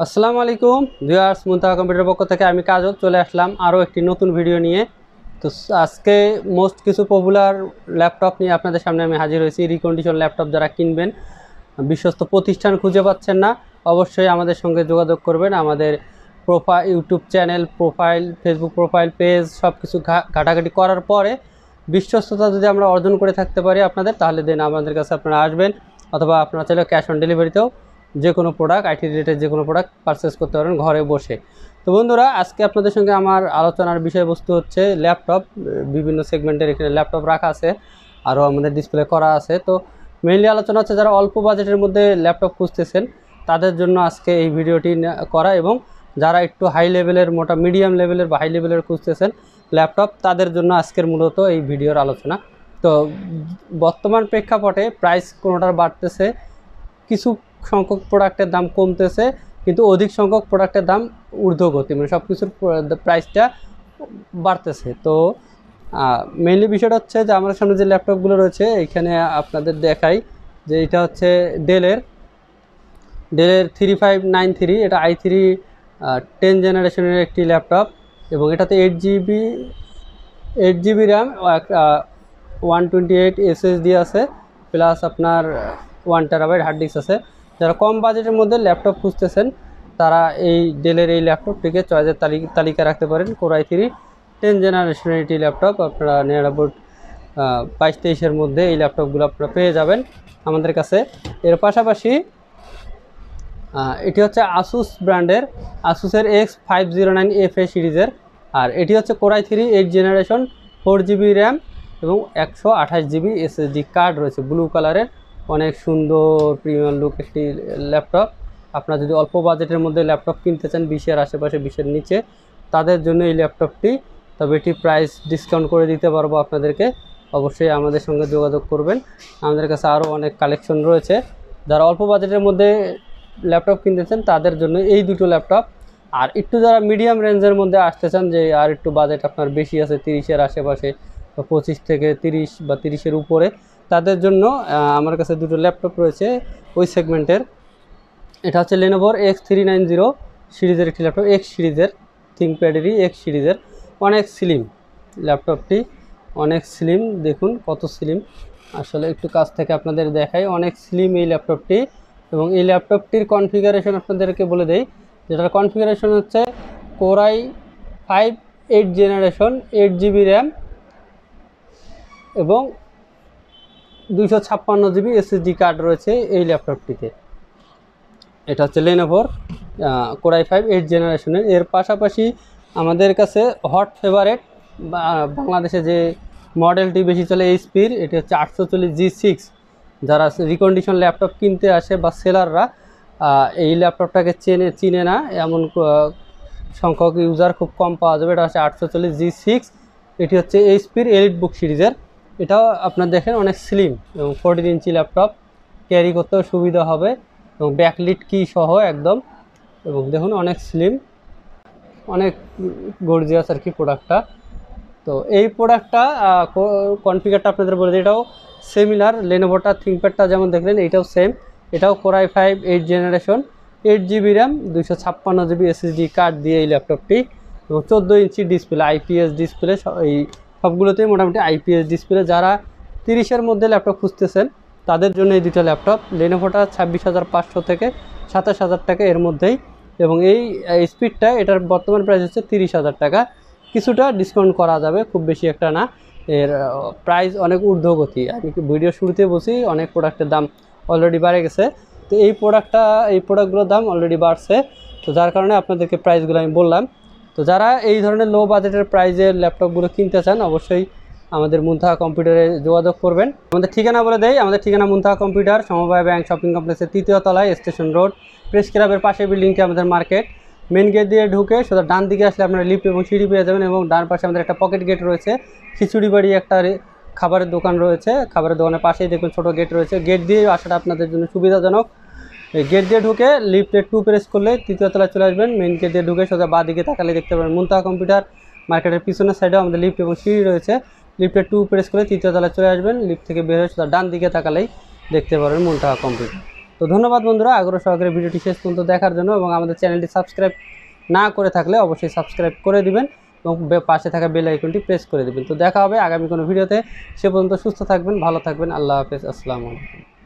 আসসালামু আলাইকুম ভিউয়ার্স, মুনতাহা কম্পিউটার পক্ষ থেকে আমি কাজল চলে আসলাম আরও একটি নতুন ভিডিও নিয়ে। তো আজকে মোস্ট কিছু পপুলার ল্যাপটপ নিয়ে আপনাদের সামনে আমি হাজির হয়েছি। রিকন্ডিশন ল্যাপটপ যারা কিনবেন, বিশ্বস্ত প্রতিষ্ঠান খুঁজে পাচ্ছেন না, অবশ্যই আমাদের সঙ্গে যোগাযোগ করবেন। আমাদের profile, YouTube channel, profile, Facebook profile page সব কিছু ঘাটাঘাটি করার পরে বিশ্বস্ততা যদি আমরা অর্জন করে থাকতে পারি আপনাদের, তাহলে দেন আমাদের কাছে আপনারা আসবেন, অথবা আপনারা চাইলে ক্যাশ অন ডেলিভারিতেও যে কোনো প্রোডাক্ট, আইটি রিলেটেড যে কোনো প্রোডাক্ট পারচেস করতে পারেন ঘরে বসে। তো বন্ধুরা, আজকে আপনাদের সঙ্গে আমার আলোচনার বিষয়বস্তু হচ্ছে ল্যাপটপ। বিভিন্ন সেগমেন্টের এখানে ল্যাপটপ রাখা আছে, আরও আমাদের ডিসপ্লে করা আছে। তো মেইনলি আলোচনা হচ্ছে যারা অল্প বাজেটের মধ্যে ল্যাপটপ খুঁজতেছেন তাদের জন্য আজকে এই ভিডিওটি করা, এবং যারা একটু হাই লেভেলের, মিডিয়াম লেভেলের বা হাই লেভেলের খুঁজতেছেন ল্যাপটপ, তাদের জন্য আজকের মূলত এই ভিডিওর আলোচনা। তো বর্তমান প্রেক্ষাপটে প্রাইস কোনোটার বাড়তেছে, কিছু সংখ্যক প্রোডাক্টের দাম কমতেছে, কিন্তু অধিক সংখ্যক প্রোডাক্টের দাম ঊর্ধ্বগতি, মানে সব কিছুর প্রাইসটা বাড়তেছে। তো মেইনলি বিষয়টা হচ্ছে যে আমার সামনে যে ল্যাপটপগুলো রয়েছে এখানে আপনাদের দেখাই যে এটা হচ্ছে ডেলের 3593, এটা i3 10 জেনারেশনের একটি ল্যাপটপ, এবং এটাতে 8GB র্যাম, 128 SSD আছে, প্লাস আপনার 1TB হার্ড ডিস্ক আছে। যারা কম বাজেটের মধ্যে ল্যাপটপ খুঁজতেছেন তারা এই ডেলের এই ল্যাপটপটিকে চয়েসের তালিকা রাখতে পারেন। কোর i3 10 জেনারেশনের একটি ল্যাপটপ আপনারা নিয়ার অ্যাবাউট 22-23-এর মধ্যে এই ল্যাপটপগুলো আপনারা পেয়ে যাবেন আমাদের কাছে। এর পাশাপাশি এটি হচ্ছে আসুস ব্র্যান্ডের, আসুসের X509FA সিরিজের, আর এটি হচ্ছে core i3 8 generation, 4GB RAM এবং 128GB SSD কার্ড রয়েছে, ব্লু কালারের, অনেক সুন্দর প্রিমিয়াম লুক একটি ল্যাপটপ। আপনারা যদি অল্প বাজেটের মধ্যে ল্যাপটপ কিনতে চান, 20-এর আশেপাশে, 20-এর নিচে, তাদের জন্য এই ল্যাপটপটি। তবে এটি প্রাইস ডিসকাউন্ট করে দিতে পারবো আপনাদেরকে, অবশ্যই আমাদের সঙ্গে যোগাযোগ করবেন। আমাদের কাছে আরও অনেক কালেকশন রয়েছে। যারা অল্প বাজেটের মধ্যে ল্যাপটপ কিনতেছেন তাদের জন্য এই দুটো ল্যাপটপ। আর একটু যারা মিডিয়াম রেঞ্জের মধ্যে আসতে চান, যে আর একটু বাজেট আপনার বেশি আছে, 30-এর আশেপাশে বা 25 থেকে 30 বা 30-এর উপরে, তাদের জন্য আমার কাছে দুটো ল্যাপটপ রয়েছে ওই সেগমেন্টের। এটা হচ্ছে লেনোভোর X390 সিরিজের একটি ল্যাপটপ, X সিরিজের, থিংকপ্যাডেরই X সিরিজের। অনেক স্লিম ল্যাপটপটি, অনেক স্লিম, দেখুন কত স্লিম। আসলে একটু কাছ থেকে আপনাদের দেখাই, অনেক স্লিম এই ল্যাপটপটি। এবং এই ল্যাপটপটির কনফিগারেশন আপনাদেরকে বলে দেই, যেটার কনফিগারেশন হচ্ছে core i5 8 generation, 8GB RAM এবং 256GB SSD কার্ড রয়েছে এই ল্যাপটপটিতে। এটা হচ্ছে লেনোভোর কোর i5 8 জেনারেশনের। এর পাশাপাশি আমাদের কাছে হট ফেভারেট, বাংলাদেশে যে মডেলটি বেশি চলে এইচপির, এটি হচ্ছে 840G6। যারা রিকন্ডিশন ল্যাপটপ কিনতে আসে বা সেলাররা এই ল্যাপটপটাকে চিনে না, এমন সংখ্যক ইউজার খুব কম পাওয়া যাবে। এটা হচ্ছে 840G6, এটি হচ্ছে এইচপির এলিট বুক সিরিজের। এটাও আপনার দেখেন অনেক স্লিম এবং 14 ইঞ্চি ল্যাপটপ, ক্যারি করতেও সুবিধা হবে, এবং ব্যাকলিট কি সহ একদম। এবং দেখুন অনেক স্লিম, অনেক গর্জিয়াস আর কি প্রোডাক্টটা। তো এই প্রোডাক্টটা কনফিগারটা আপনাদের বলে দিই, এটাও সিমিলার, লেনোভোটা থিংকপ্যাডটা যেমন দেখলেন এইটাও সেম। এটাও core i5 8 generation, 8GB RAM, 256GB SSD card দিয়ে এই ল্যাপটপটি, এবং 14 ইঞ্চি ডিসপ্লে, IPS ডিসপ্লে। এই সবগুলোতেই মোটামুটি IPS ডিসপ্লে। যারা 30-এর মধ্যে ল্যাপটপ খুঁজতেছেন তাদের জন্য এই দুটো ল্যাপটপ। লেনোভোটা 26,500 থেকে 27,000 টাকা এর মধ্যেই, এবং এই স্পিডটা, এটার বর্তমান প্রাইস হচ্ছে 30,000 টাকা। কিছুটা ডিসকাউন্ট করা যাবে, খুব বেশি একটা না। এর প্রাইস অনেক ঊর্ধ্বগতি, আমি ভিডিও শুরুতে বলছি অনেক প্রোডাক্টের দাম অলরেডি বাড়ে গেছে। তো এই প্রোডাক্টগুলোর দাম অলরেডি বাড়ছে, তো যার কারণে আপনাদেরকে প্রাইসগুলো আমি বললাম। তো যারা এই ধরনের লো বাজেটের প্রাইজের ল্যাপটপগুলো কিনতে চান, অবশ্যই আমাদের মুনতাহা কম্পিউটারে যোগাযোগ করবেন। আমাদের ঠিকানা বলে দেই, আমাদের ঠিকানা মুনতাহা কম্পিউটার, সমবায় ব্যাংক শপিং কমপ্লেক্সের 3য় তলায়, স্টেশন রোড, প্রেস ক্লাবের পাশে বিল্ডিংটি আমাদের মার্কেট। মেন গেট দিয়ে ঢুকে সোজা ডান দিকে আসলে আপনারা লিফট এবং সিঁড়ি পেয়ে যাবেন, এবং ডান পাশে আমাদের একটা পকেট গেট রয়েছে। খিচুড়ি বাড়ি একটা খাবারের দোকান রয়েছে, খাবারের দোকানের পাশেই দেখুন ছোটো গেট রয়েছে। গেট দিয়ে আসাটা আপনাদের জন্য সুবিধাজনক। এই গেট দিয়ে ঢুকে লিফটে 2 প্রেস করলে 3য় তলায় চলে আসবেন। মেন গেট দিয়ে ঢুকে সোজা বাঁ দিকে তাকালে দেখতে পাবেন মুনতাহা কম্পিউটার। মার্কেটের পিছনের সাইডেও আমাদের লিফট এবং সিঁড়ি রয়েছে। লিফটে 2 প্রেস করে 3য় তলায় চলে আসবেন। লিফট থেকে বের হয়ে সোজা ডান দিকে তাকালেই দেখতে পারবেন মুনতাহা কম্পিউটার। তো ধন্যবাদ বন্ধুরা আগ্রহ সহকারে ভিডিওটি শেষ পর্যন্ত দেখার জন্য, এবং আমাদের চ্যানেলটি সাবস্ক্রাইব না করে থাকলে অবশ্যই সাবস্ক্রাইব করে দিবেন এবং পাশে থাকা বেল আইকনটি প্রেস করে দিবেন। তো দেখা হবে আগামী কোনো ভিডিওতে। সে পর্যন্ত সুস্থ থাকবেন, ভালো থাকবেন। আল্লাহ হাফেজ, আসসালামু আলাইকুম।